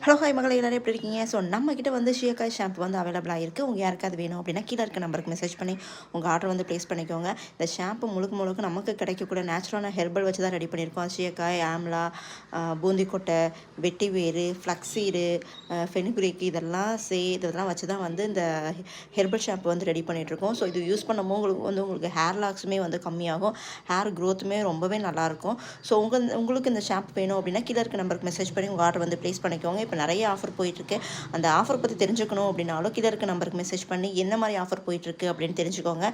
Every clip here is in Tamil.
ஹலோ ஹாய் மகளே, எல்லாரும் எப்படி இருக்கீங்க? ஸோ நம்மக்கிட்ட வந்து ஷியக்காய் ஷாம்பு வந்து அவைலபிளாக இருக்குது. உங்கள் யாருக்காவது வேணும் அப்படின்னா கீழே இருக்க நம்பருக்கு மெசேஜ் பண்ணி உங்கள் ஆர்டர் வந்து ப்ளேஸ் பண்ணிக்கோங்க. இந்த ஷாம்பு முழுக்க நமக்கு கிடைக்கக்கூடிய நேச்சுரலான ஹெர்பல் வச்சு தான் ரெடி பண்ணியிருக்கோம். ஷியக்காய், ஆம்லா, பூந்திக்கொட்டை, வெட்டிவேறு, ஃப்ளக்ஸீடு, ஃபெனுக்ரீக் இதெல்லாம் வச்சு தான் வந்து இந்த ஹெர்பல் ஷாம்பு வந்து ரெடி பண்ணிகிட்ருக்கோம். ஸோ இது யூஸ் பண்ணும்போது உங்களுக்கு ஹேர் லாக்ஸுமே வந்து கம்மியாகும், ஹேர் க்ரோத்துமே ரொம்பவே நல்லாயிருக்கும். ஸோ உங்களுக்கு இந்த ஷாம்பு வேணும் அப்படின்னா கீழே இருக்க நம்பருக்கு மெசேஜ் பண்ணி உங்கள் ஆர்டர் வந்து ப்ளேஸ் பண்ணிக்கோங்க. இப்போ நிறைய ஆஃபர் போயிட்டுருக்கு. அந்த ஆஃபர் பற்றி தெரிஞ்சுக்கணும் அப்படின்னாலும் கீழே இருக்க நம்பருக்கு மெசேஜ் பண்ணி என்ன மாதிரி ஆஃபர் போயிட்டுருக்கு அப்படின்னு தெரிஞ்சுக்கோங்க.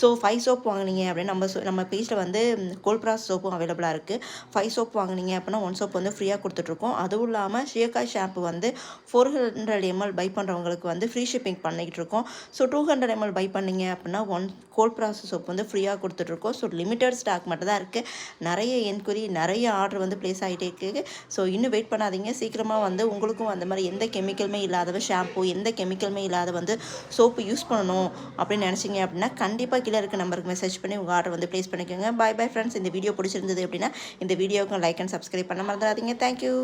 ஸோ 5 சோப் வாங்கினீங்க அப்படின்னு நம்ம பேஜில் வந்து கோல்பிராஸ் சோப்பும் அவைலபிளாக இருக்குது. 5 சோப் வாங்கினீங்க அப்படின்னா 1 சோப் வந்து ஃப்ரீயாக கொடுத்துட்ருக்கோம். அதுவும் இல்லாமல் ஷியக்காய் ஷாம்பு வந்து 400 ml பை பண்ணுறவங்களுக்கு வந்து ஃப்ரீ ஷிப்பிங் பண்ணிக்கிட்டு இருக்கோம். ஸோ 200 ml பை பண்ணிங்க அப்படின்னா 1 கோல்பிராஸ் சோப் வந்து ஃப்ரீயாக கொடுத்துட்ருக்கோம். ஸோ லிமிட்டட் ஸ்டாக் மட்டும் தான் இருக்குது. நிறைய என்கொயரி, நிறைய ஆர்டர் வந்து ப்ளேஸ் ஆகிட்டே இருக்குது. ஸோ இன்னும் வெயிட் பண்ணாதீங்க. சீக்கிரமாக வந்து உங்களுக்கும் அந்த மாதிரி எந்த கெமிக்கலுமே இல்லாத ஷாம்பு, எந்த கெமிக்கலுமே இல்லாத வந்து சோப்பு யூஸ் பண்ணணும் அப்படின்னு நினச்சிங்க அப்படின்னா கண்டிப்பாக கீழே இருக்க நம்பருக்கு மெசேஜ் பண்ணி உங்கள் ஆர்டர் வந்து ப்ளேஸ் பண்ணிக்கோங்க. Bye friends. இந்த வீடியோ பிடிச்சிருந்தது அப்படின்னா இந்த வீடியோவுக்கு லைக் அண்ட் சப்ஸ்கிரைப் பண்ண மறந்துடாதீங்க. தேங்க்யூ.